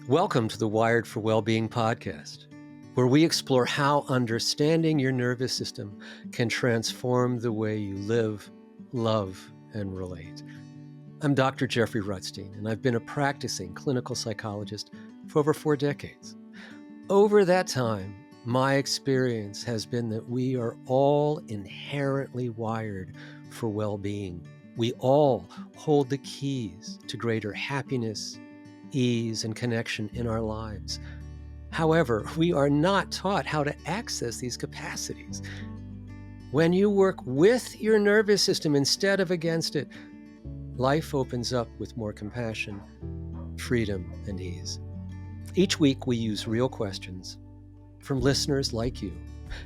Welcome to the Wired for Wellbeing podcast, where we explore how understanding your nervous system can transform the way you live, love, and relate. I'm Dr. Jeffrey Rutstein, and I've been a practicing clinical psychologist for over 4 decades. Over that time, my experience has been that we are all inherently wired for well-being. We all hold the keys to greater happiness, ease, and connection in our lives. However, we are not taught how to access these capacities. When you work with your nervous system instead of against it, life opens up with more compassion, freedom, and ease. Each week, we use real questions from listeners like you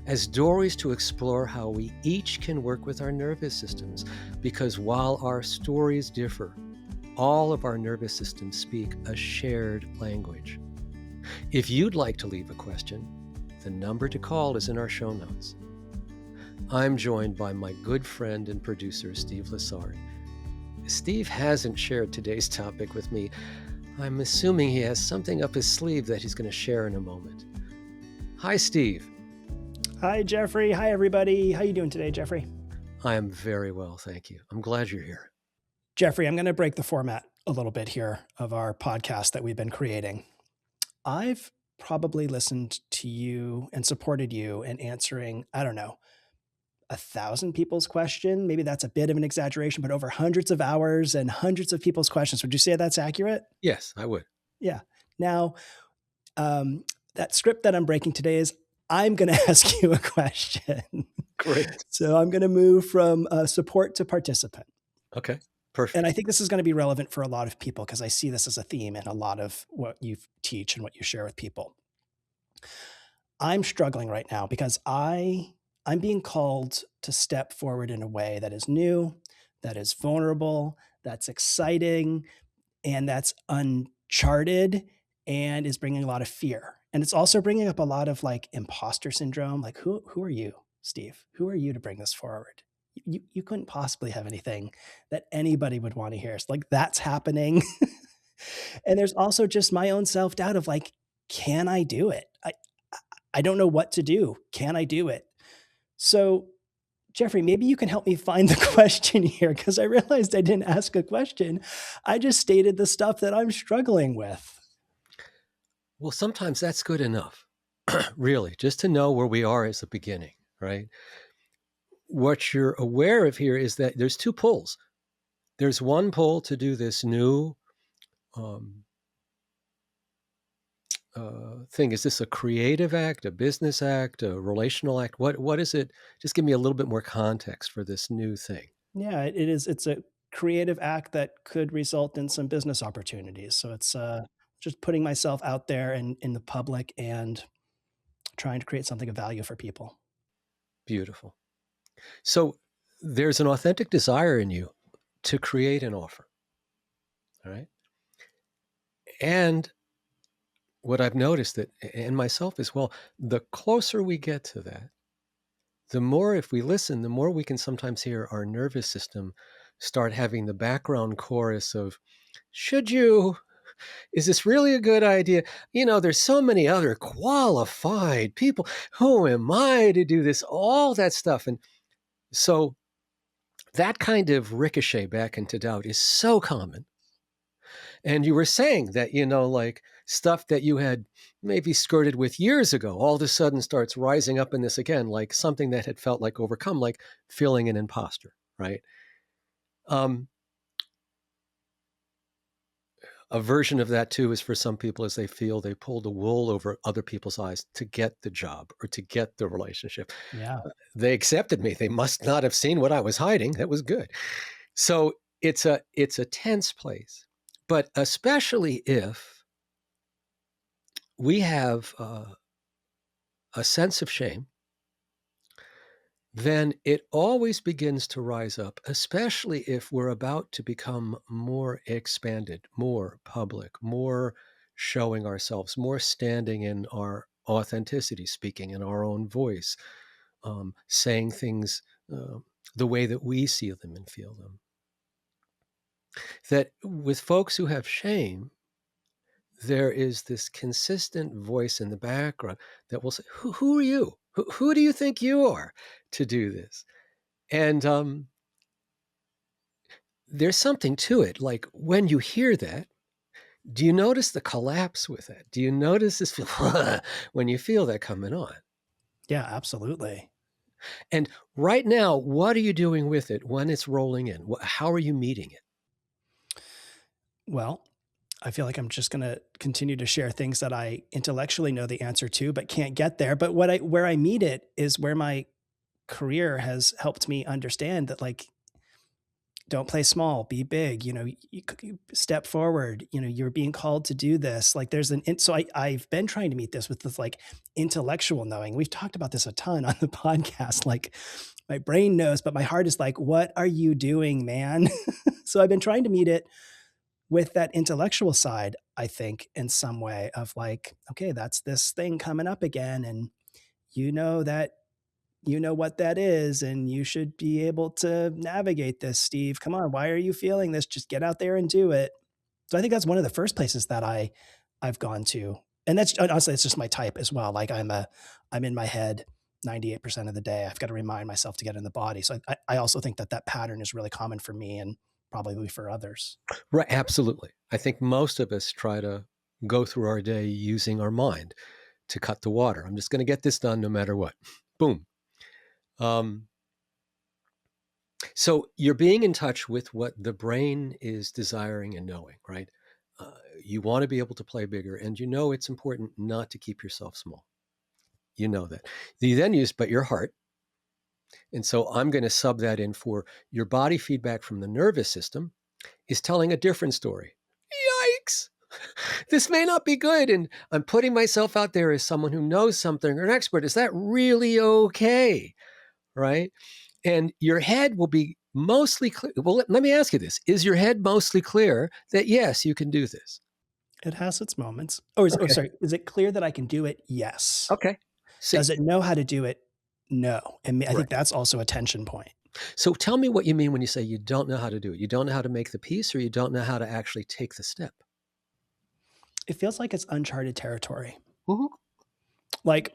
as doorways to explore how we each can work with our nervous systems, because while our stories differ, all of our nervous systems speak a shared language. If you'd like to leave a question, the number to call is in our show notes. I'm joined by my good friend and producer, Steve Lessard. Steve hasn't shared today's topic with me. I'm assuming he has something up his sleeve that he's going to share in a moment. Hi, Steve. Hi, Jeffrey. Hi, everybody. How you doing today, Jeffrey? I am very well, thank you. I'm glad you're here. Jeffrey, I'm going to break the format a little bit here of our podcast that we've been creating. I've probably listened to you and supported you in answering, 1,000 people's question. Maybe that's a bit of an exaggeration, but over hundreds of hours and hundreds of people's questions. Would you say that's accurate? Yes, I would. Yeah. Now, that script that I'm breaking today is I'm going to ask you a question. Great. So I'm going to move from support to participant. Okay, perfect. And I think this is going to be relevant for a lot of people because I see this as a theme in a lot of what you teach and what you share with people. I'm struggling right now because I'm being called to step forward in a way that is new, that is vulnerable, that's exciting, and that's uncharted and is bringing a lot of fear. And it's also bringing up a lot of like imposter syndrome. Like, who are you, Steve? Who are you to bring this forward? You couldn't possibly have anything that anybody would want to hear. So like that's happening. And there's also just my own self-doubt of like, can I do it? I don't know what to do. Can I do it? So Jeffrey, maybe you can help me find the question here because I realized I didn't ask a question. I just stated the stuff that I'm struggling with. Well, sometimes that's good enough, really, just to know where we are as a beginning, right? What you're aware of here is that there's 2 pulls. There's one pull to do this new thing. Is this a creative act, a business act, a relational act? What is it? Just give me a little bit more context for this new thing. Yeah, it is. It's a creative act that could result in some business opportunities. So it's just putting myself out there in the public and trying to create something of value for people. Beautiful. So there's an authentic desire in you to create an offer, all right? And what I've noticed that, and myself as well, the closer we get to that, the more, if we listen, the more we can sometimes hear our nervous system start having the background chorus of, should you? Is this really a good idea? You know, there's so many other qualified people. Who am I to do this? All that stuff. And so that kind of ricochet back into doubt is so common. And you were saying that, like stuff that you had maybe skirted with years ago, all of a sudden starts rising up in this again, like something that had felt like overcome, like feeling an imposter, right? A version of that too is for some people as they feel they pulled the wool over other people's eyes to get the job or to get the relationship. Yeah. They accepted me. They must not have seen what I was hiding. That was good. So it's a tense place, but especially if we have a sense of shame, then it always begins to rise up, especially if we're about to become more expanded, more public, more showing ourselves, more standing in our authenticity, speaking in our own voice, saying things the way that we see them and feel them. That with folks who have shame, there is this consistent voice in the background that will say, who are you? Who do you think you are to do this? And there's something to it. Like when you hear that, do you notice the collapse with it? Do you notice this feel when you feel that coming on? Yeah, absolutely. And right now, what are you doing with it when it's rolling in? How are you meeting it? Well, I feel like I'm just going to continue to share things that I intellectually know the answer to, but can't get there. But where I meet it is where my career has helped me understand that, like, don't play small, be big, you step forward, you're being called to do this. Like there's I've been trying to meet this with this like intellectual knowing. We've talked about this a ton on the podcast. Like my brain knows, but my heart is like, what are you doing, man? So I've been trying to meet it with that intellectual side, I think, in some way of like, okay, that's this thing coming up again. And that you know what that is, and you should be able to navigate this, Steve. Come on, why are you feeling this? Just get out there and do it. So I think that's one of the first places that I've gone to. And that's honestly, it's just my type as well. Like I'm in my head 98% of the day. I've got to remind myself to get in the body. So I also think that pattern is really common for me and probably for others. Right, absolutely. I think most of us try to go through our day using our mind to cut the water. I'm just going to get this done no matter what. Boom. So you're being in touch with what the brain is desiring and knowing, right? You want to be able to play bigger, and you know it's important not to keep yourself small. You know that. You then use, but your heart. And so I'm going to sub that in for your body feedback from the nervous system is telling a different story. Yikes! This may not be good. And I'm putting myself out there as someone who knows something or an expert. Is that really okay? Right? And your head will be mostly clear. Well, let me ask you this. Is your head mostly clear that, yes, you can do this? It has its moments. Sorry. Is it clear that I can do it? Yes. Okay. See, Does it know how to do it? No. And I right. think that's also a tension point. So tell me what you mean when you say you don't know how to do it. You don't know how to make the piece, or you don't know how to actually take the step. It feels like it's uncharted territory. Mm-hmm. Like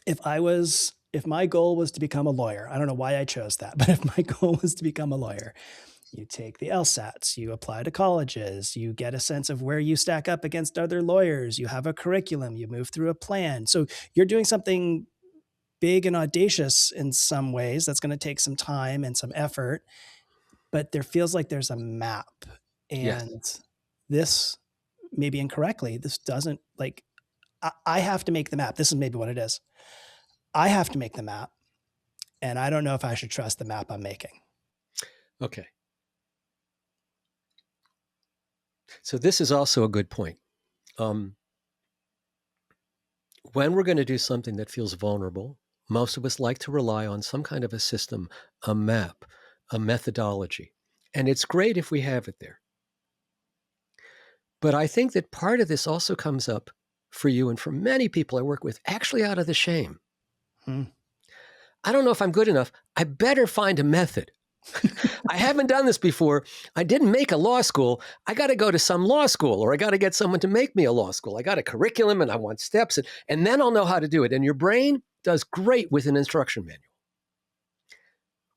if my goal was to become a lawyer, I don't know why I chose that, but if my goal was to become a lawyer, you take the LSATs, you apply to colleges, you get a sense of where you stack up against other lawyers, you have a curriculum, you move through a plan. So you're doing something big and audacious in some ways. That's going to take some time and some effort, but there feels like there's a map. And Yes. this, maybe incorrectly, this doesn't like, I have to make the map. This is maybe what it is. I have to make the map, and I don't know if I should trust the map I'm making. Okay. So this is also a good point. When we're going to do something that feels vulnerable, most of us like to rely on some kind of a system, a map, a methodology. And it's great if we have it there. But I think that part of this also comes up for you and for many people I work with, actually out of the shame. I don't know if I'm good enough. I better find a method. I haven't done this before. I didn't make a law school. I got to go to some law school, or I got to get someone to make me a law school. I got a curriculum and I want steps, and then I'll know how to do it. And your brain does great with an instruction manual.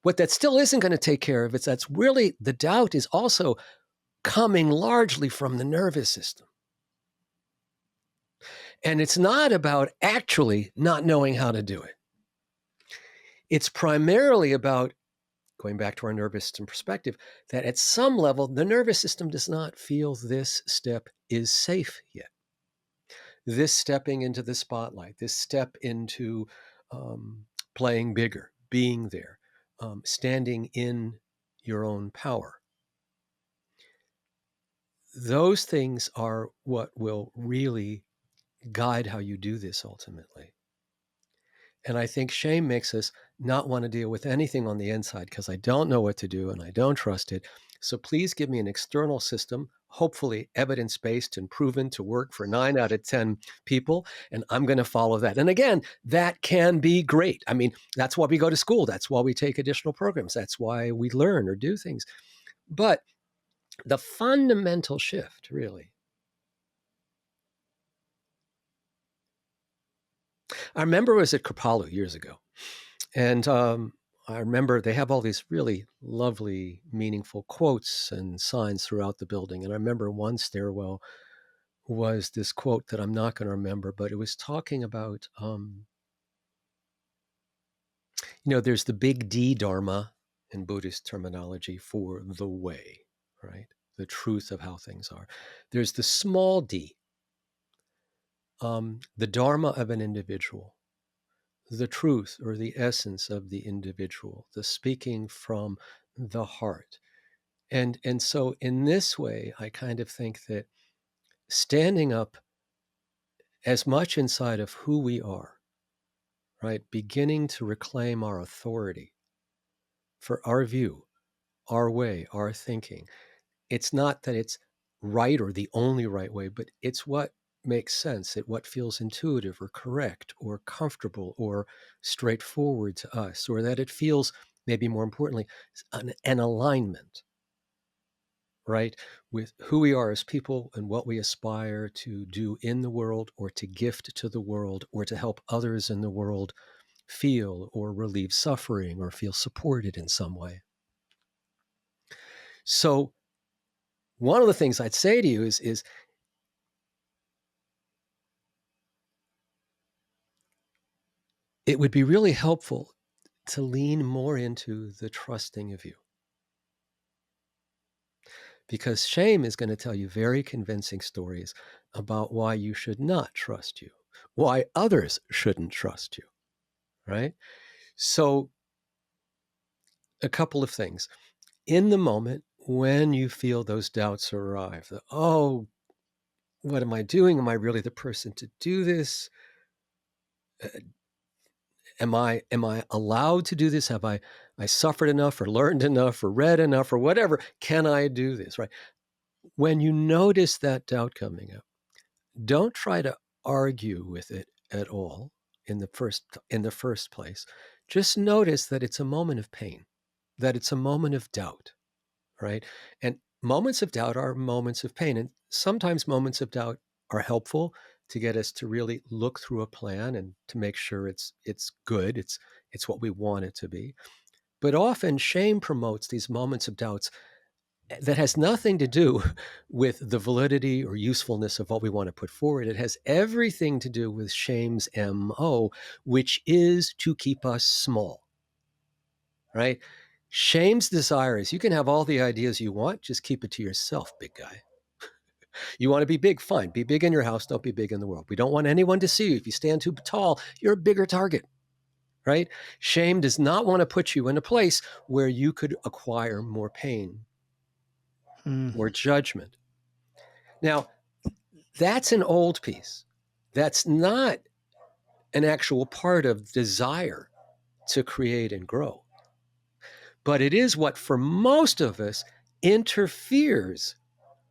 What that still isn't going to take care of is that's really the doubt is also coming largely from the nervous system. And it's not about actually not knowing how to do it. It's primarily about, going back to our nervous system perspective, that at some level, the nervous system does not feel this step is safe yet. This stepping into the spotlight, this step into playing bigger, being there, standing in your own power. Those things are what will really guide how you do this ultimately. And I think shame makes us not want to deal with anything on the inside because I don't know what to do and I don't trust it. So please give me an external system, hopefully evidence-based and proven to work for 9 out of 10 people, and I'm going to follow that. And again, that can be great. I mean, that's why we go to school. That's why we take additional programs. That's why we learn or do things. But the fundamental shift, really, I remember I was at Kripalu years ago, and I remember they have all these really lovely, meaningful quotes and signs throughout the building. And I remember one stairwell was this quote that I'm not going to remember, but it was talking about, there's the big D Dharma in Buddhist terminology for the way, right? The truth of how things are. There's the small d, the Dharma of an individual, the truth or the essence of the individual, the speaking from the heart. And so in this way, I kind of think that standing up as much inside of who we are, right? Beginning to reclaim our authority for our view, our way, our thinking. It's not that it's right or the only right way, but it's what makes sense, it what feels intuitive or correct or comfortable or straightforward to us, or that it feels, maybe more importantly, an alignment, right, with who we are as people and what we aspire to do in the world or to gift to the world or to help others in the world feel or relieve suffering or feel supported in some way. So one of the things I'd say to you is it would be really helpful to lean more into the trusting of you. Because shame is going to tell you very convincing stories about why you should not trust you, why others shouldn't trust you, right? So, a couple of things. In the moment when you feel those doubts arrive, oh, what am I doing? Am I really the person to do this? Am I allowed to do this? Have I suffered enough or learned enough or read enough or whatever? Can I do this? Right. When you notice that doubt coming up, don't try to argue with it at all in the first place. Just notice that it's a moment of pain, that it's a moment of doubt, right? And moments of doubt are moments of pain. And sometimes moments of doubt are helpful to get us to really look through a plan and to make sure it's good, it's what we want it to be. But often shame promotes these moments of doubts that has nothing to do with the validity or usefulness of what we want to put forward. It has everything to do with shame's MO, which is to keep us small, right? Shame's desire is you can have all the ideas you want, just keep it to yourself, big guy. You want to be big, fine. Be big in your house, don't be big in the world. We don't want anyone to see you. If you stand too tall, you're a bigger target, right? Shame does not want to put you in a place where you could acquire more pain or judgment. Now, that's an old piece. That's not an actual part of desire to create and grow. But it is what, for most of us, interferes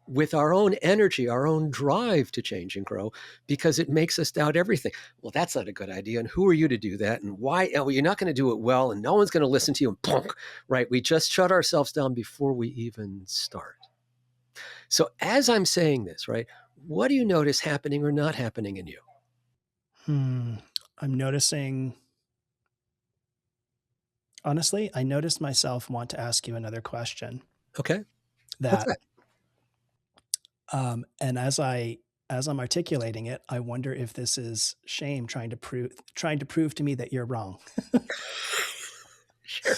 with our own energy, our own drive to change and grow, because it makes us doubt everything. Well, that's not a good idea. And who are you to do that? And why? Oh, you're not going to do it well, and no one's going to listen to you. And punk, right? We just shut ourselves down before we even start. So as I'm saying this, right, what do you notice happening or not happening in you? I'm noticing, honestly, I noticed myself want to ask you another question Okay. What's that, that? and as I'm articulating it, I wonder if this is shame trying to prove to me that you're wrong. Sure.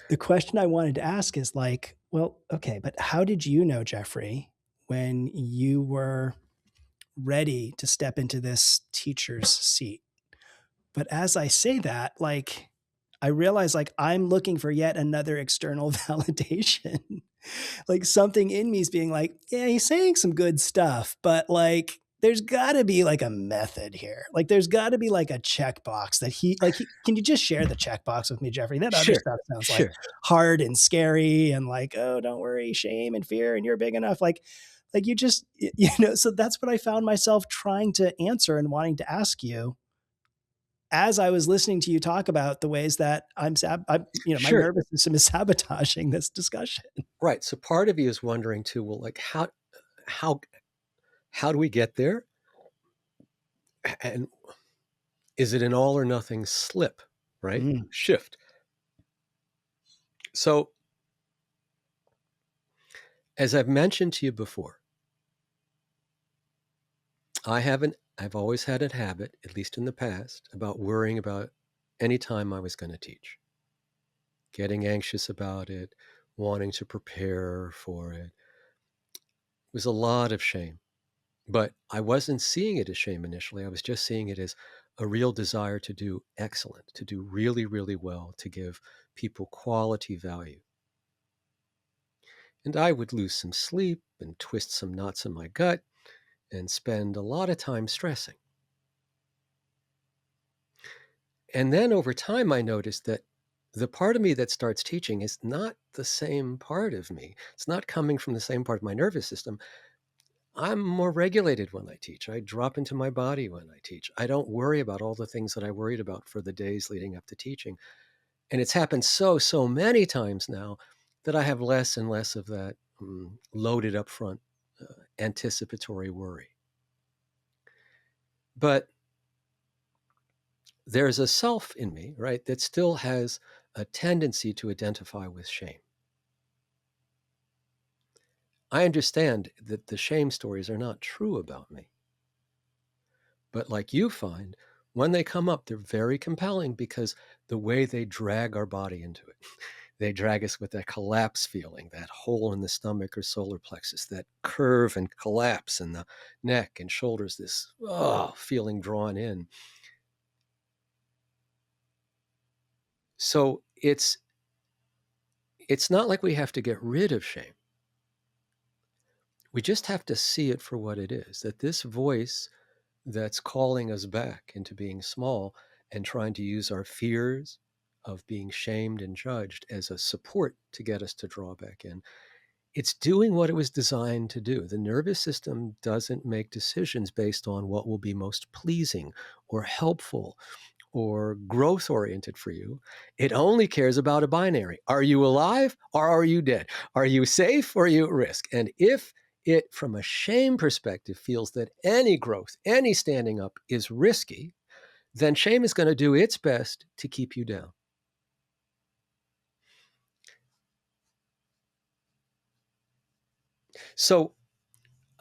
The question I wanted to ask is like, well, okay, but how did you know, Jeffrey, when you were ready to step into this teacher's seat? But as I say that, like, I realize like I'm looking for yet another external validation. Like something in me is being like, yeah, he's saying some good stuff, but like there's got to be like a method here. Like there's got to be like a checkbox that can you just share the checkbox with me, Jeffrey? That other Sure. stuff sounds like Sure. hard and scary and like, oh, don't worry, shame and fear and you're big enough. Like you just, so that's what I found myself trying to answer and wanting to ask you as I was listening to you talk about the ways that my Sure. nervous system is sabotaging this discussion. Right. So part of you is wondering too, well, like how how do we get there? And Is it an all or nothing slip, right? Mm. Shift. So, as I've mentioned to you before, I've always had a habit, at least in the past, about worrying about any time I was going to teach, getting anxious about it, wanting to prepare for it. It was a lot of shame. But I wasn't seeing it as shame initially. I was just seeing it as a real desire to do excellent, to do really, really well, to give people quality value. And I would lose some sleep and twist some knots in my gut and spend a lot of time stressing. And then over time, I noticed that the part of me that starts teaching is not the same part of me. It's not coming from the same part of my nervous system. I'm more regulated when I teach. I drop into my body when I teach. I don't worry about all the things that I worried about for the days leading up to teaching. And it's happened so many times now that I have less and less of that loaded up front anticipatory worry. But there's a self in me, right, that still has a tendency to identify with shame. I understand that the shame stories are not true about me. But like you find, when they come up, they're very compelling because the way they drag our body into it. They drag us with that collapse feeling, that hole in the stomach or solar plexus, that curve and collapse in the neck and shoulders, this feeling drawn in. So it's not like we have to get rid of shame. We just have to see it for what it is, that this voice that's calling us back into being small and trying to use our fears of being shamed and judged as a support to get us to draw back in. It's doing what it was designed to do. The nervous system doesn't make decisions based on what will be most pleasing or helpful or growth oriented for you. It only cares about a binary. Are you alive or are you dead? Are you safe or are you at risk? And if it, from a shame perspective, feels that any growth, any standing up is risky, then shame is going to do its best to keep you down. So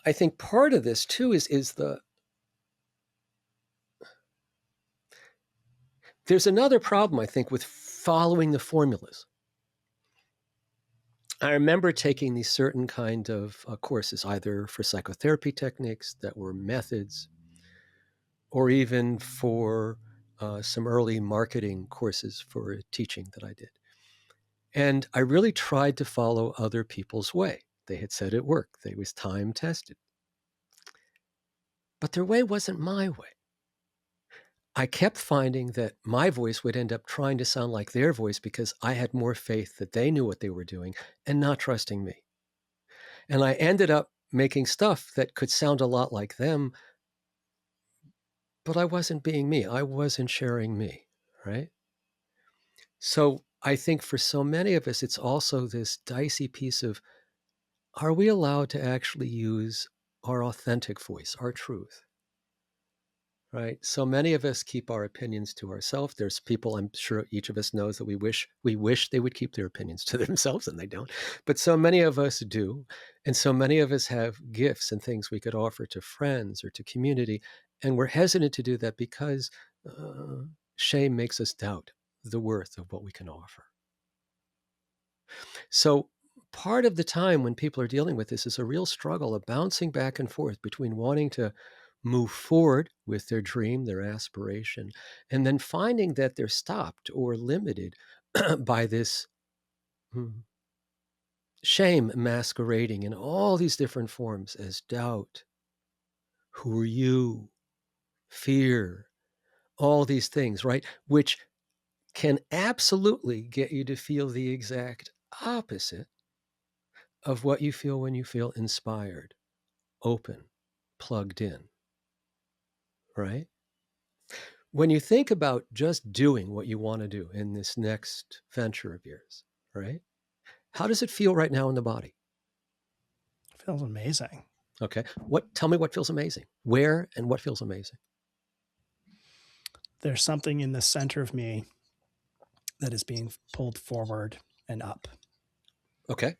I think part of this too is there's another problem, I think, with following the formulas. I remember taking these certain kind of courses, either for psychotherapy techniques that were methods, or even for some early marketing courses for teaching that I did. And I really tried to follow other people's way. They had said it worked. It was time tested. But their way wasn't my way. I kept finding that my voice would end up trying to sound like their voice because I had more faith that they knew what they were doing and not trusting me. And I ended up making stuff that could sound a lot like them, but I wasn't being me. I wasn't sharing me, right? So I think for so many of us, it's also this dicey piece of, are we allowed to actually use our authentic voice, our truth? Right. So many of us keep our opinions to ourselves. There's people, I'm sure each of us knows, that we wish they would keep their opinions to themselves, and they don't. But so many of us do. And so many of us have gifts and things we could offer to friends or to community. And we're hesitant to do that because shame makes us doubt the worth of what we can offer. So part of the time when people are dealing with this is a real struggle of bouncing back and forth between wanting to move forward with their dream, their aspiration, and then finding that they're stopped or limited by this shame masquerading in all these different forms as doubt. Who are you? Fear, all these things, right? Which can absolutely get you to feel the exact opposite of what you feel when you feel inspired, open, plugged in, right? When you think about just doing what you want to do in this next venture of yours, right? How does it feel right now in the body? It feels amazing. Okay. Tell me what feels amazing. Where and what feels amazing? there's something in the center of me that is being pulled forward and up. Okay.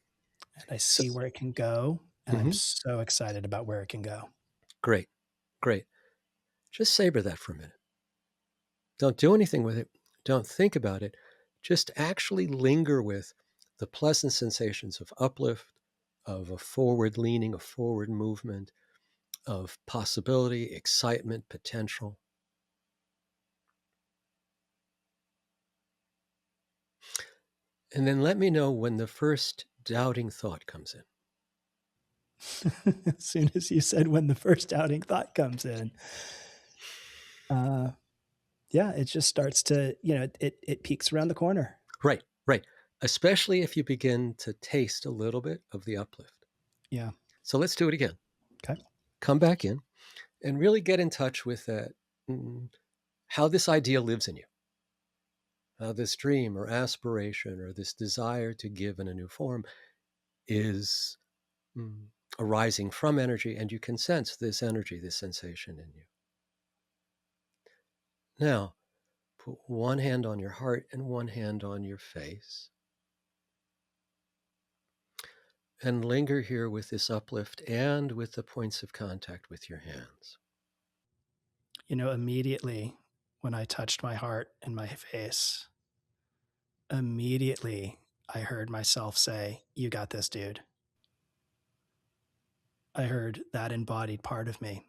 And I So, see where it can go. And I'm mhm, so excited about where it can go. great. Great. Just savor that for a minute. Don't do anything with it. Don't think about it. Just actually linger with the pleasant sensations of uplift, of a forward leaning, a forward movement, of possibility, excitement, potential. And then let me know when the first doubting thought comes in. As soon as you said when the first doubting thought comes in, yeah, it just starts to, it peeks around the corner. Right, right. Especially if you begin to taste a little bit of the uplift. Yeah. So let's do it again. Okay. Come back in and really get in touch with that, how this idea lives in you, how this dream or aspiration or this desire to give in a new form is mm, arising from energy, and you can sense this energy, this sensation in you. Now, put one hand on your heart and one hand on your face, and linger here with this uplift and with the points of contact with your hands. Immediately when I touched my heart and my face, immediately I heard myself say, "You got this, dude." I heard that embodied part of me.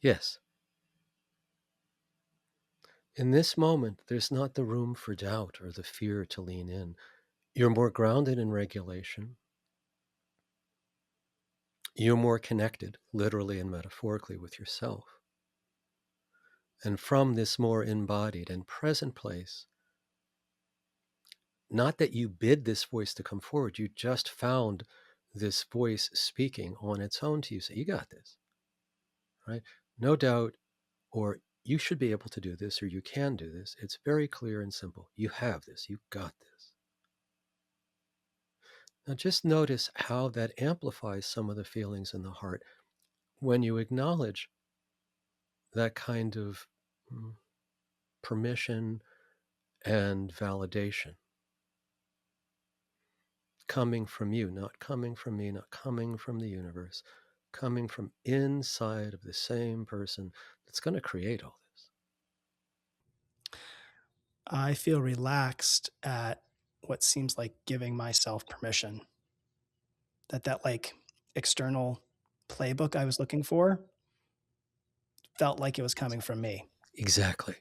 Yes, in this moment, there's not the room for doubt or the fear to lean in. You're more grounded in regulation. You're more connected, literally and metaphorically, with yourself. And from this more embodied and present place, not that you bid this voice to come forward, you just found this voice speaking on its own to you. Say, you got this, right? No doubt, or you should be able to do this, or you can do this. It's very clear and simple. You have this, you got this. Now just notice how that amplifies some of the feelings in the heart when you acknowledge that kind of permission and validation coming from you, not coming from me, not coming from the universe, coming from inside of the same person that's going to create all this. I feel relaxed at what seems like giving myself permission. That like external playbook I was looking for felt like it was coming from me. Exactly.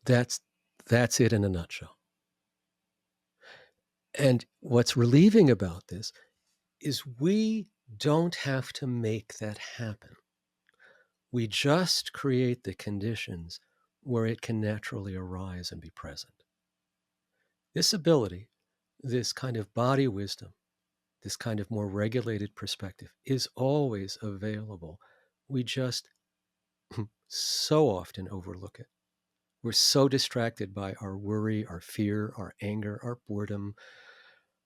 That's it in a nutshell. And what's relieving about this is we don't have to make that happen. We just create the conditions where it can naturally arise and be present. This ability, this kind of body wisdom, this kind of more regulated perspective is always available. We just so often overlook it. We're so distracted by our worry, our fear, our anger, our boredom,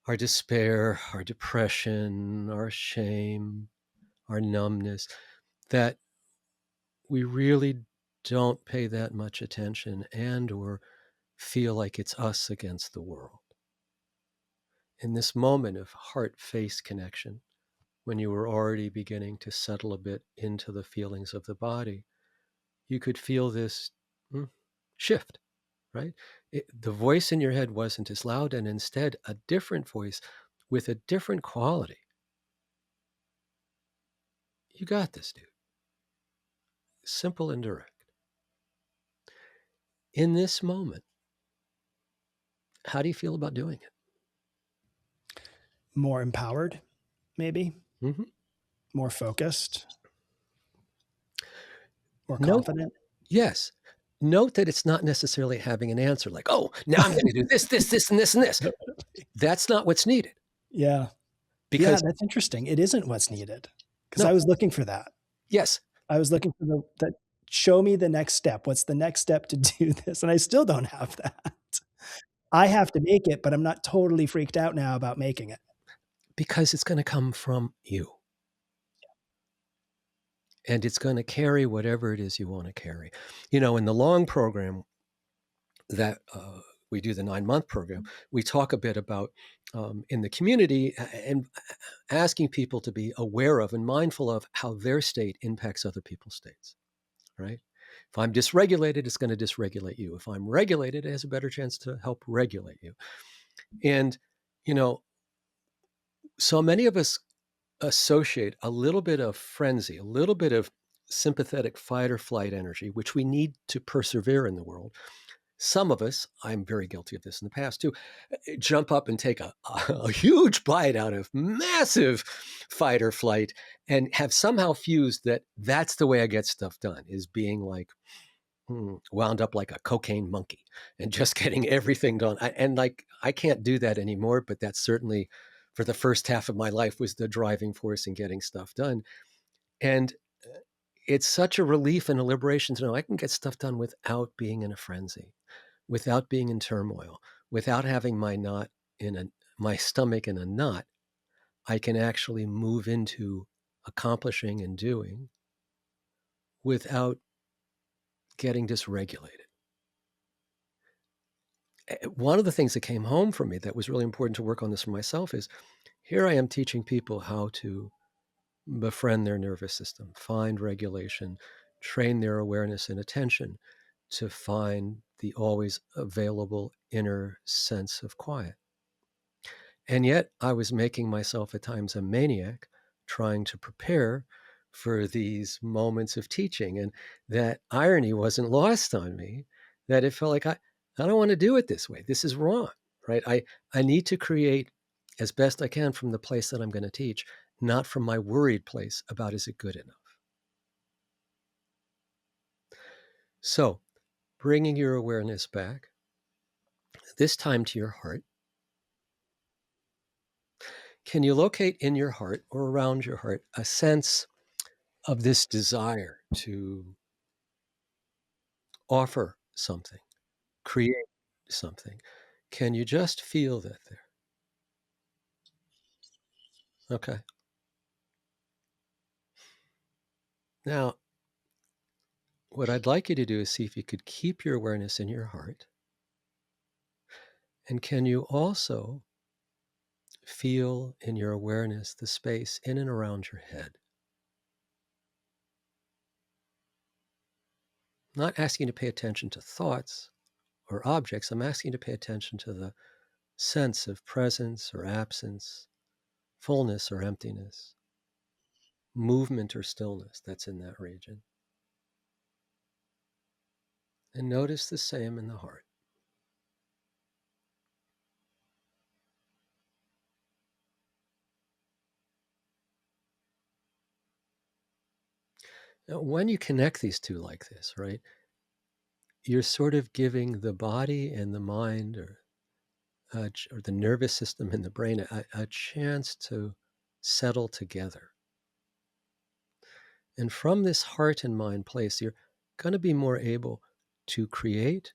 our despair, our depression, our shame, our numbness, that we really don't pay that much attention and or feel like it's us against the world. In this moment of heart-face connection, when you were already beginning to settle a bit into the feelings of the body, you could feel this shift, right? The voice in your head wasn't as loud, and instead a different voice with a different quality. You got this, dude. Simple and direct. In this moment, how do you feel about doing it? More empowered, maybe. Mm-hmm. More focused. More Note, confident. yes. Note that it's not necessarily having an answer like, oh, now I'm going to do this, this, and this, and this. That's not what's needed. Yeah. Because that's interesting. It isn't what's needed because no, I was looking for that. yes, I was looking for that. Show me the next step. What's the next step to do this? And I still don't have that. I have to make it, but I'm not totally freaked out now about making it. because it's going to come from you. and it's going to carry whatever it is you want to carry. You know, in the long program that we do, the 9-month program, we talk a bit about in the community and asking people to be aware of and mindful of how their state impacts other people's states, right? If I'm dysregulated, it's going to dysregulate you. If I'm regulated, it has a better chance to help regulate you. And, you know, so many of us associate a little bit of frenzy, a little bit of sympathetic fight or flight energy, which we need to persevere in the world. Some of us, I'm very guilty of this in the past too, jump up and take a huge bite out of massive fight or flight and have somehow fused that that's the way I get stuff done, is being like wound up like a cocaine monkey and just getting everything done. I can't do that anymore, but that certainly for the first half of my life was the driving force in getting stuff done. And it's such a relief and a liberation to know I can get stuff done without being in a frenzy, without being in turmoil, without having my stomach in a knot. I can actually move into accomplishing and doing without getting dysregulated. One of the things that came home for me that was really important to work on this for myself is here I am teaching people how to befriend their nervous system, find regulation, train their awareness and attention to find the always available inner sense of quiet. And yet I was making myself at times a maniac trying to prepare for these moments of teaching. And that irony wasn't lost on me, that it felt like I don't want to do it this way. This is wrong, right? I need to create as best I can from the place that I'm going to teach, not from my worried place about is it good enough. So bringing your awareness back, this time to your heart. Can you locate in your heart or around your heart a sense of this desire to offer something, create something? Can you just feel that there? Okay. Now, what I'd like you to do is see if you could keep your awareness in your heart. And can you also feel in your awareness the space in and around your head? I'm not asking you to pay attention to thoughts or objects. I'm asking you to pay attention to the sense of presence or absence, fullness or emptiness, movement or stillness that's in that region. And notice the same in the heart. Now, when you connect these two like this, right, you're sort of giving the body and the mind or the nervous system and the brain a chance to settle together. And from this heart and mind place, you're going to be more able to create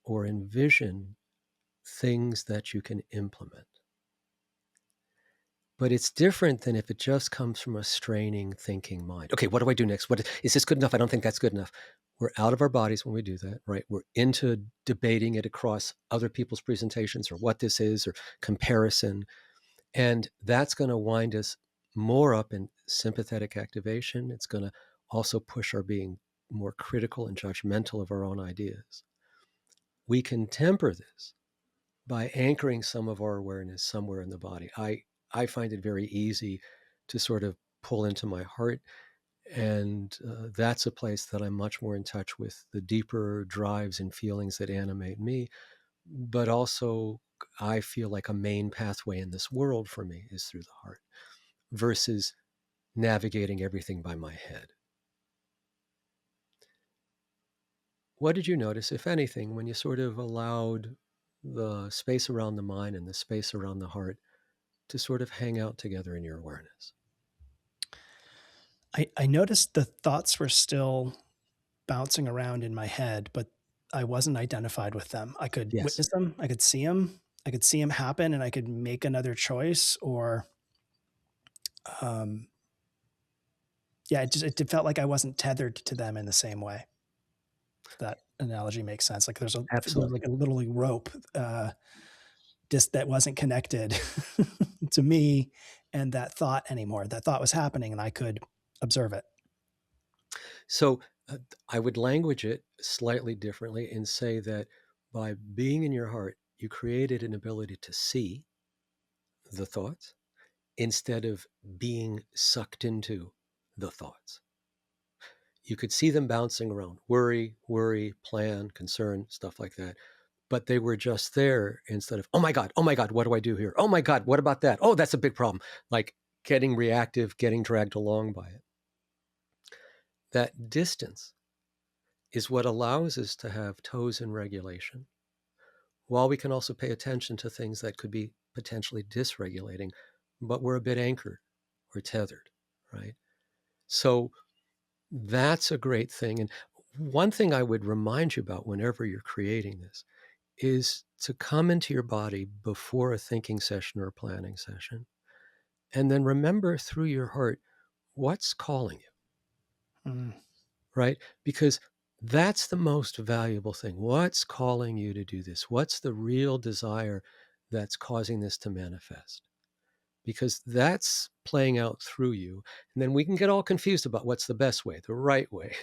or envision things that you can implement. But it's different than if it just comes from a straining, thinking mind. Okay, what do I do next? What is this good enough? I don't think that's good enough. We're out of our bodies when we do that, right? We're into debating it across other people's presentations or what this is or comparison. And that's going to wind us more up in sympathetic activation. It's going to also push our being more critical and judgmental of our own ideas. We can temper this by anchoring some of our awareness somewhere in the body. I find it very easy to sort of pull into my heart. And that's a place that I'm much more in touch with the deeper drives and feelings that animate me. But also, I feel like a main pathway in this world for me is through the heart versus navigating everything by my head. What did you notice, if anything, when you sort of allowed the space around the mind and the space around the heart to sort of hang out together in your awareness? I noticed the thoughts were still bouncing around in my head, but I wasn't identified with them. I could Yes. witness them. I could see them. I could see them happen, and I could make another choice, or, um, yeah, it felt like I wasn't tethered to them in the same way. If that analogy makes sense. Like there's Absolutely. like a literally rope just that wasn't connected to me and that thought anymore. That thought was happening and I could observe it. So I would language it slightly differently and say that by being in your heart, you created an ability to see the thoughts instead of being sucked into the thoughts. You could see them bouncing around, worry, plan, concern, stuff like that. But they were just there instead of, oh my God, what do I do here? Oh my God, what about that? Oh, that's a big problem. Like getting reactive, getting dragged along by it. That distance is what allows us to have toes in regulation, while we can also pay attention to things that could be potentially dysregulating, but we're a bit anchored or tethered, right? So that's a great thing. And one thing I would remind you about whenever you're creating this is to come into your body before a thinking session or a planning session, and then remember through your heart what's calling you, Mm. right? Because that's the most valuable thing. What's calling you to do this? What's the real desire that's causing this to manifest? Because that's playing out through you. And then we can get all confused about what's the best way, the right way,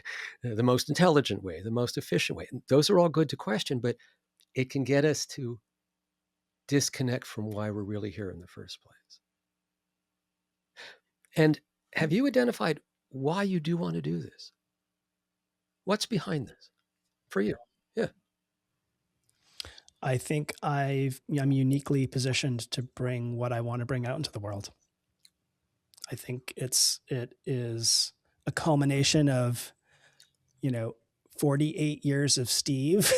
the most intelligent way, the most efficient way. And those are all good to question, but it can get us to disconnect from why we're really here in the first place. And have you identified why you do want to do this? What's behind this for you? Yeah. I think I'm uniquely positioned to bring what I want to bring out into the world. I think it is a culmination of, 48 years of Steve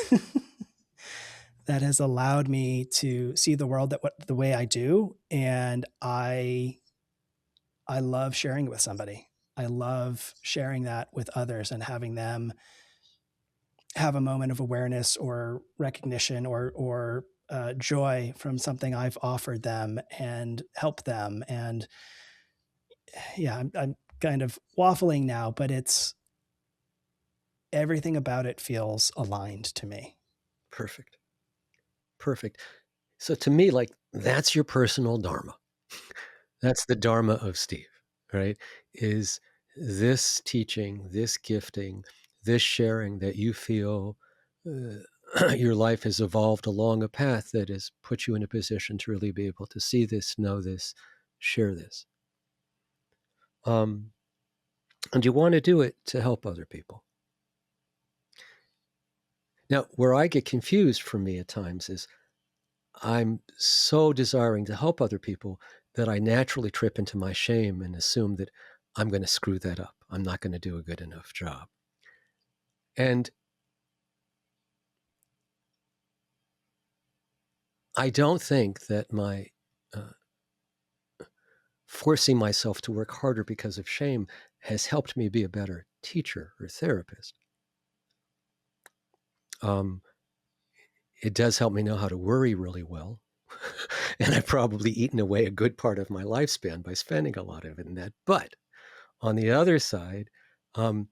that has allowed me to see the world the way I do, and I love sharing it with somebody. I love sharing that with others and having them have a moment of awareness or recognition or joy from something I've offered them and help them. And yeah, I'm kind of waffling now, but it's everything about it feels aligned to me. Perfect. Perfect. So to me, like that's your personal dharma. That's the dharma of Steve, right? Is this teaching, this gifting, this sharing that you feel your life has evolved along a path that has put you in a position to really be able to see this, know this, share this. And you want to do it to help other people. Now, where I get confused for me at times is I'm so desiring to help other people that I naturally trip into my shame and assume that I'm going to screw that up. I'm not going to do a good enough job. And I don't think that my uh, forcing myself to work harder because of shame has helped me be a better teacher or therapist. Um, it does help me know how to worry really well. And I've probably eaten away a good part of my lifespan by spending a lot of it in that. But on the other side, um,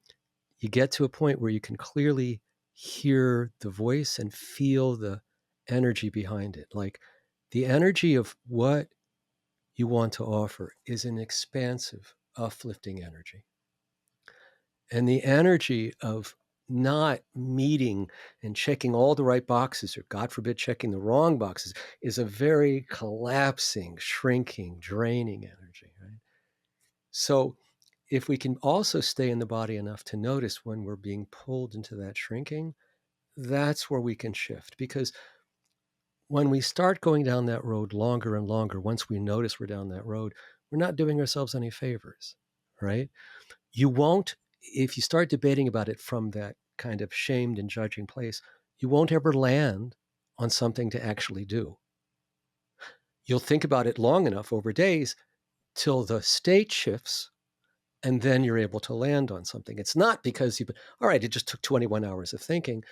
you get to a point where you can clearly hear the voice and feel the energy behind it. Like the energy of what you want to offer is an expansive, uplifting energy. And the energy of not meeting and checking all the right boxes, or God forbid, checking the wrong boxes, is a very collapsing, shrinking, draining energy. Right? So if we can also stay in the body enough to notice when we're being pulled into that shrinking, that's where we can shift. Because when we start going down that road longer and longer, once we notice we're down that road, we're not doing ourselves any favors, right? You won't, if you start debating about it from that kind of shamed and judging place, you won't ever land on something to actually do. You'll think about it long enough over days till the state shifts, and then you're able to land on something. It's not because you've been, all right, it just took 21 hours of thinking.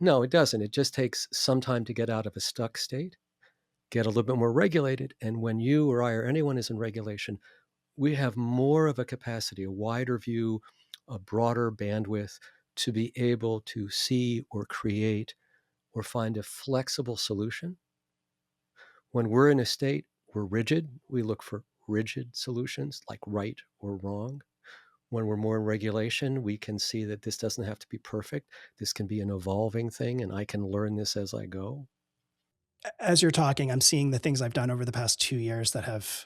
No, it doesn't. It just takes some time to get out of a stuck state, get a little bit more regulated. And when you or I or anyone is in regulation, we have more of a capacity, a wider view, a broader bandwidth to be able to see or create or find a flexible solution. When we're in a state, we're rigid. We look for rigid solutions like right or wrong. When we're more in regulation, we can see that this doesn't have to be perfect. This can be an evolving thing, and I can learn this as I go. As you're talking, I'm seeing the things I've done over the past 2 years that have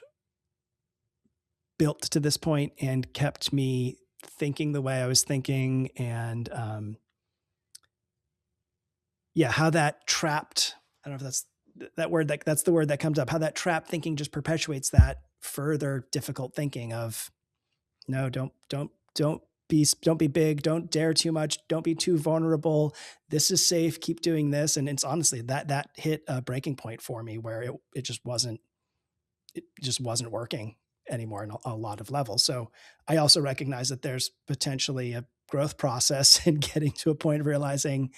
built to this point and kept me thinking the way I was thinking. And yeah, how that trapped, I don't know if that's that word, that's the word that comes up, how that trapped thinking just perpetuates that further difficult thinking of no, don't be big, don't dare too much, don't be too vulnerable. This is safe, keep doing this. And it's honestly that hit a breaking point for me where it just wasn't working anymore in a lot of levels. So I also recognize that there's potentially a growth process in getting to a point of realizing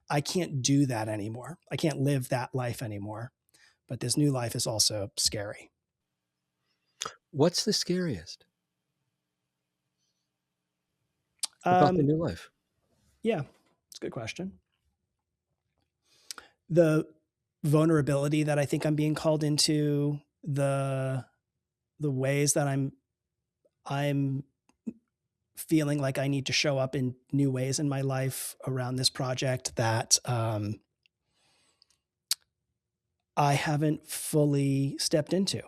I can't do that anymore. I can't live that life anymore. But this new life is also scary. What's the scariest about the Um, new life? yeah, it's a good question. The vulnerability that I think I'm being called into, the ways that I'm feeling like I need to show up in new ways in my life around this project that I haven't fully stepped into.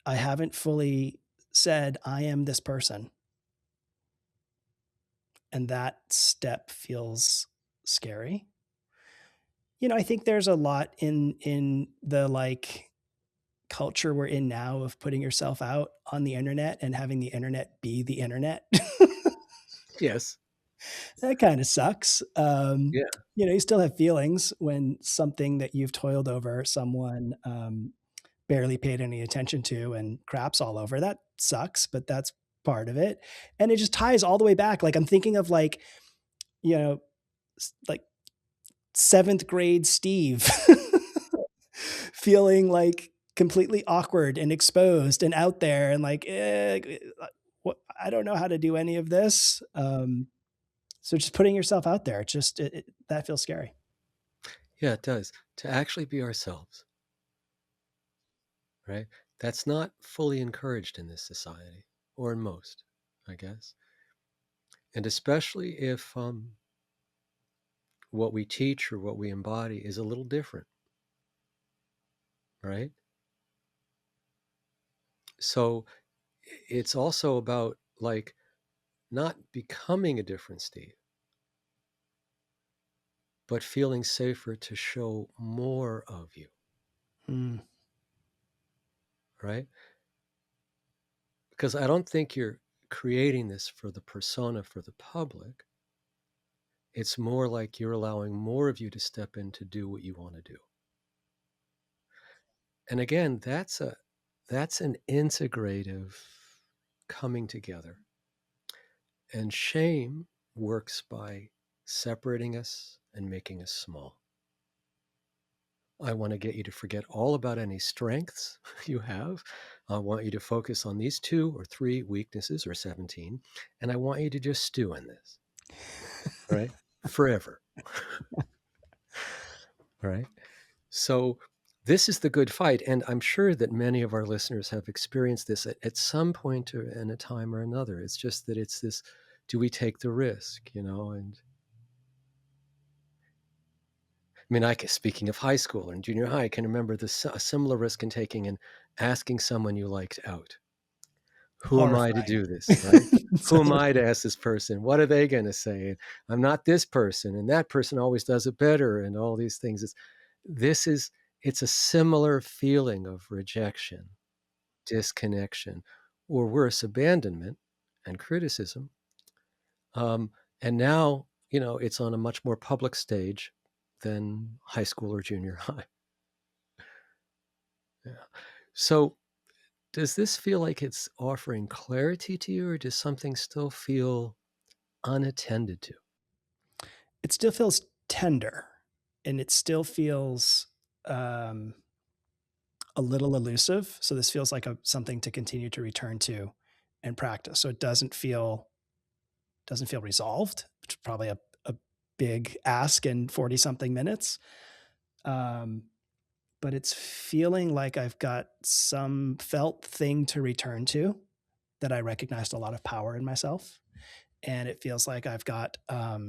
I haven't fully said, I am this person. And that step feels scary. You know, I think there's a lot in the like culture we're in now of putting yourself out on the internet and having the internet be the internet. Yes. That kind of sucks. Yeah. You know, you still have feelings when something that you've toiled over, someone barely paid any attention to and craps all over. That sucks, but that's part of it. And it just ties all the way back. Like I'm thinking of like, you know, like seventh grade Steve feeling like completely awkward and exposed and out there and like, what, I don't know how to do any of this. So just putting yourself out there, that feels scary. Yeah, it does. To actually be ourselves, right? That's not fully encouraged in this society, or in most, I guess. And especially if what we teach or what we embody is a little different, right? So it's also about like not becoming a different Steve, but feeling safer to show more of you, Mm. right? Because I don't think you're creating this for the persona for the public. It's more like you're allowing more of you to step in to do what you want to do. And again, that's an integrative coming together. And shame works by separating us and making us small. I want to get you to forget all about any strengths you have. I want you to focus on these 2 or 3 weaknesses or 17. And I want you to just stew in this, right? Forever, right? So this is the good fight. And I'm sure that many of our listeners have experienced this at some point or in a time or another. It's just that it's this, do we take the risk, And I mean, speaking of high school and junior high, I can remember a similar risk in taking and asking someone you liked out. Who am I to Horrifying. do this, right? So, Who am I to ask this person? What are they going to say? I'm not this person, and that person always does it better, and all these things. It's a similar feeling of rejection, disconnection, or worse, abandonment and criticism. And now, it's on a much more public stage than high school or junior high. Yeah. So, does this feel like it's offering clarity to you, or does something still feel unattended to? it still feels tender and it still feels a little elusive. So this feels like something to continue to return to and practice. So it doesn't feel resolved, which is probably a big ask in 40 something minutes. But it's feeling like I've got some felt thing to return to, that I recognized a lot of power in myself. And it feels like I've got a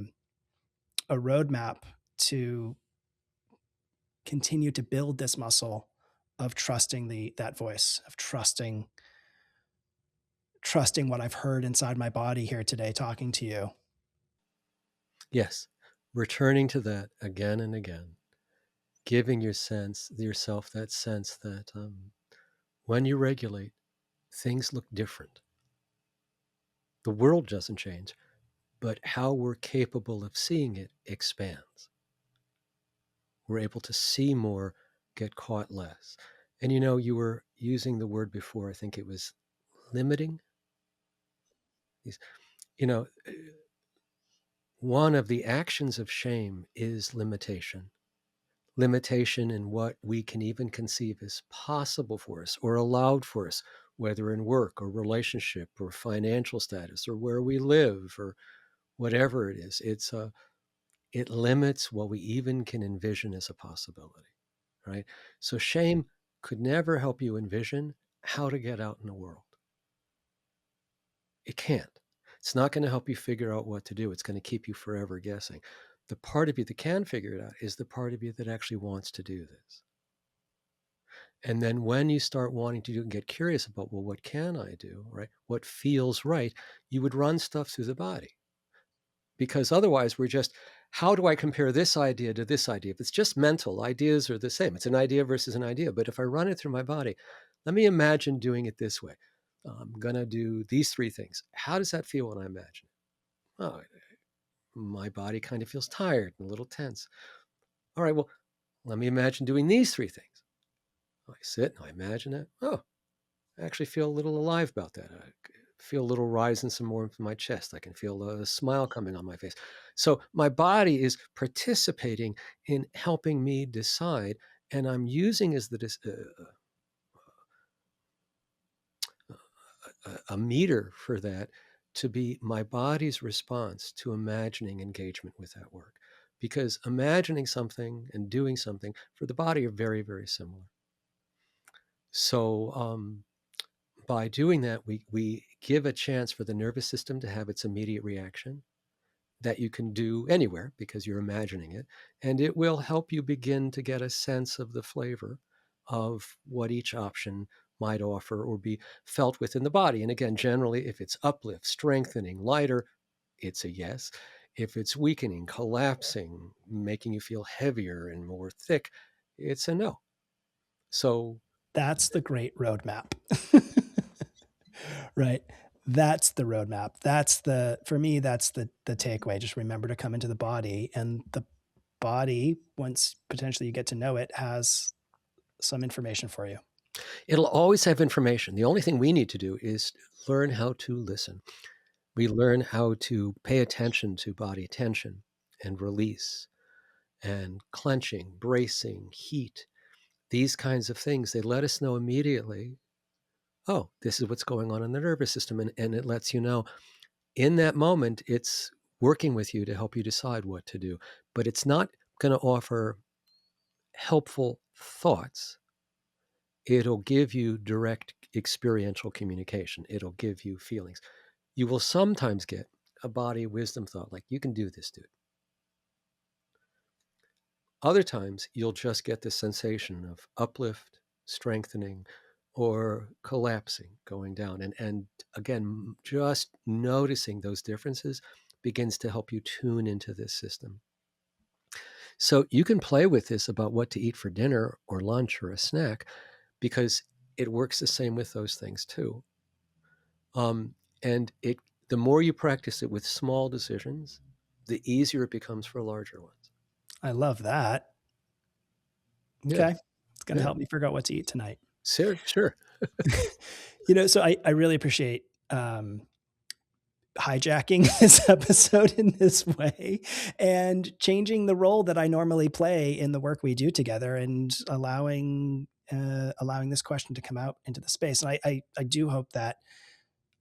roadmap to continue to build this muscle of trusting that voice, of trusting what I've heard inside my body here today talking to you. Yes, returning to that again and again, giving yourself that sense that when you regulate, things look different. The world doesn't change, but how we're capable of seeing it expands. We're able to see more, get caught less. And you were using the word before, I think it was limiting. You know, one of the actions of shame is limitation. Limitation in what we can even conceive as possible for us or allowed for us, whether in work or relationship or financial status or where we live or whatever it is. It limits what we even can envision as a possibility, right? So shame could never help you envision how to get out in the world. It can't. It's not going to help you figure out what to do. It's going to keep you forever guessing. The part of you that can figure it out is the part of you that actually wants to do this. And then when you start wanting to do and get curious about, well, what can I do, right? What feels right? You would run stuff through the body. Because otherwise we're just, how do I compare this idea to this idea? If it's just mental, ideas are the same. It's an idea versus an idea. But if I run it through my body, let me imagine doing it this way. I'm going to do these three things. How does that feel when I imagine it? Oh, my body kind of feels tired and a little tense. All right, well, let me imagine doing these three things. I sit and I imagine it. Oh, I actually feel a little alive about that. I feel a little rise in some warmth in my chest. I can feel a smile coming on my face. So my body is participating in helping me decide, and I'm using as a meter for that to be my body's response to imagining engagement with that work. Because imagining something and doing something for the body are very, very similar. So by doing that, we give a chance for the nervous system to have its immediate reaction that you can do anywhere because you're imagining it. And it will help you begin to get a sense of the flavor of what each option might offer or be felt within the body. And again, generally, if it's uplift, strengthening, lighter, it's a yes. If it's weakening, collapsing, making you feel heavier and more thick, it's a no. So That's the great roadmap. Right. That's the roadmap. For me, that's the takeaway. Just remember to come into the body, and the body, once potentially you get to know it, has some information for you. it'll always have information. The only thing we need to do is learn how to listen. We learn how to pay attention to body tension and release and clenching, bracing, heat, these kinds of things. They let us know immediately, oh, this is what's going on in the nervous system. And it lets you know in that moment, it's working with you to help you decide what to do. But it's not going to offer helpful thoughts. It'll give you direct experiential communication. It'll give you feelings. You will sometimes get a body wisdom thought like, you can do this, dude. Other times, you'll just get the sensation of uplift, strengthening, or collapsing, going down. And again, just noticing those differences begins to help you tune into this system. So you can play with this about what to eat for dinner or lunch or a snack because it works the same with those things too. And the more you practice it with small decisions, the easier it becomes for larger ones. I love that. Yeah, Okay. It's going to yeah, help me figure out what to eat tonight. sure. So I really appreciate hijacking this episode in this way and changing the role that I normally play in the work we do together, and allowing allowing this question to come out into the space. And I do hope that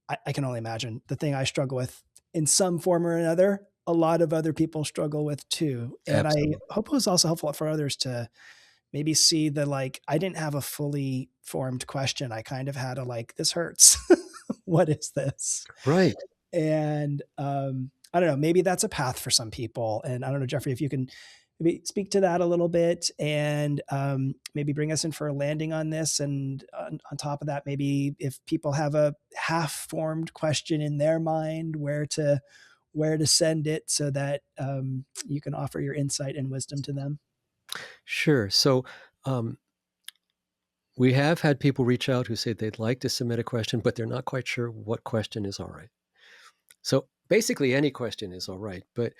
I can only imagine the thing I struggle with in some form or another, a lot of other people struggle with too. And I Absolutely. hope it was also helpful for others to maybe see the, like, I didn't have a fully formed question. I kind of had a, like, this hurts. What is this? Right. And I don't know, maybe that's a path for some people. And I don't know, Jeffrey, if you can maybe speak to that a little bit and maybe bring us in for a landing on this. And on top of that, maybe if people have a half formed question in their mind, where to send it so that you can offer your insight and wisdom to them. Sure. So we have had people reach out who say they'd like to submit a question, but they're not quite sure what question is all right. So basically, any question is all right, but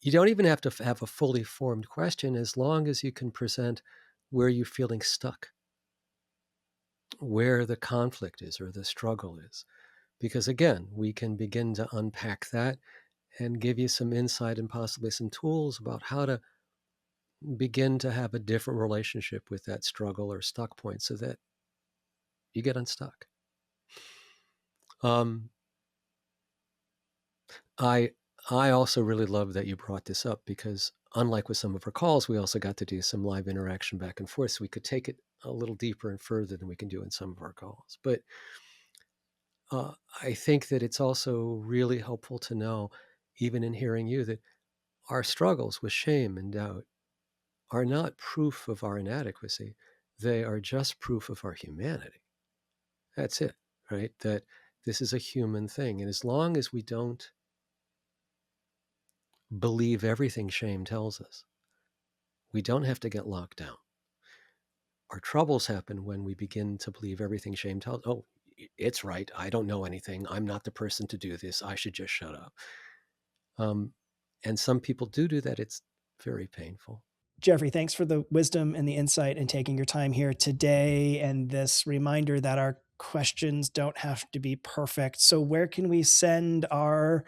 you don't even have to have a fully formed question as long as you can present where you're feeling stuck, where the conflict is or the struggle is. Because again, we can begin to unpack that and give you some insight and possibly some tools about how to begin to have a different relationship with that struggle or stuck point so that you get unstuck. Um, I I also really love that you brought this up because unlike with some of our calls, we also got to do some live interaction back and forth, so we could take it a little deeper and further than we can do in some of our calls. But I think that it's also really helpful to know, even in hearing you, that our struggles with shame and doubt are not proof of our inadequacy. They are just proof of our humanity. That's it, right? That this is a human thing. And as long as we don't believe everything shame tells us, we don't have to get locked down. Our troubles happen when we begin to believe everything shame tells. Oh, it's right. I don't know anything. I'm not the person to do this. I should just shut up. And some people do that. It's very painful. Jeffrey, thanks for the wisdom and the insight and taking your time here today, and this reminder that our questions don't have to be perfect. So where can we send our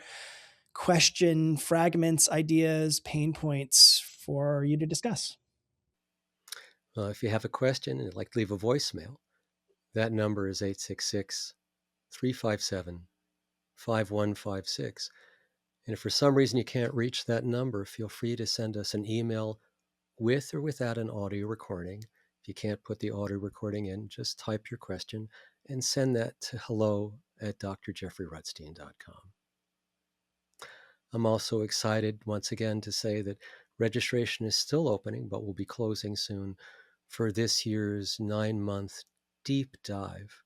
question fragments, ideas, pain points for you to discuss? If you have a question and you'd like to leave a voicemail, that number is 866 357 5156. And if for some reason you can't reach that number, feel free to send us an email with or without an audio recording. If you can't put the audio recording in, just type your question and send that to hello@drjeffreyrutstein.com. I'm also excited once again to say that registration is still opening, but will be closing soon for this year's 9-month deep dive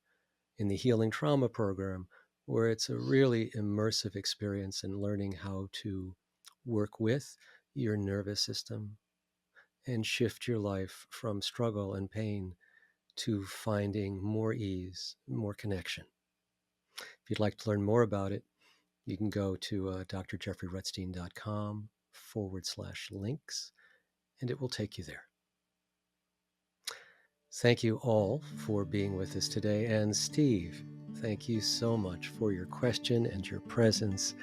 in the Healing Trauma Program, where it's a really immersive experience in learning how to work with your nervous system and shift your life from struggle and pain to finding more ease, more connection. If you'd like to learn more about it, you can go to drjeffreyrutstein.com/links, and it will take you there. Thank you all for being with us today. And Steve, thank you so much for your question and your presence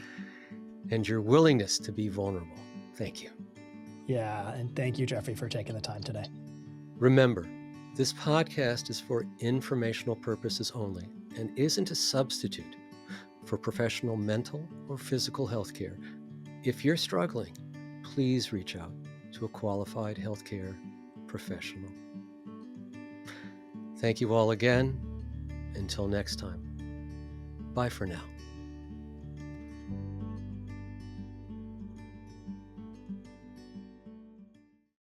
and your willingness to be vulnerable. Thank you. Yeah, and thank you, Jeffrey, for taking the time today. Remember, this podcast is for informational purposes only and isn't a substitute for professional mental or physical health care. If you're struggling, please reach out to a qualified healthcare professional. Thank you all again. Until next time. Bye for now.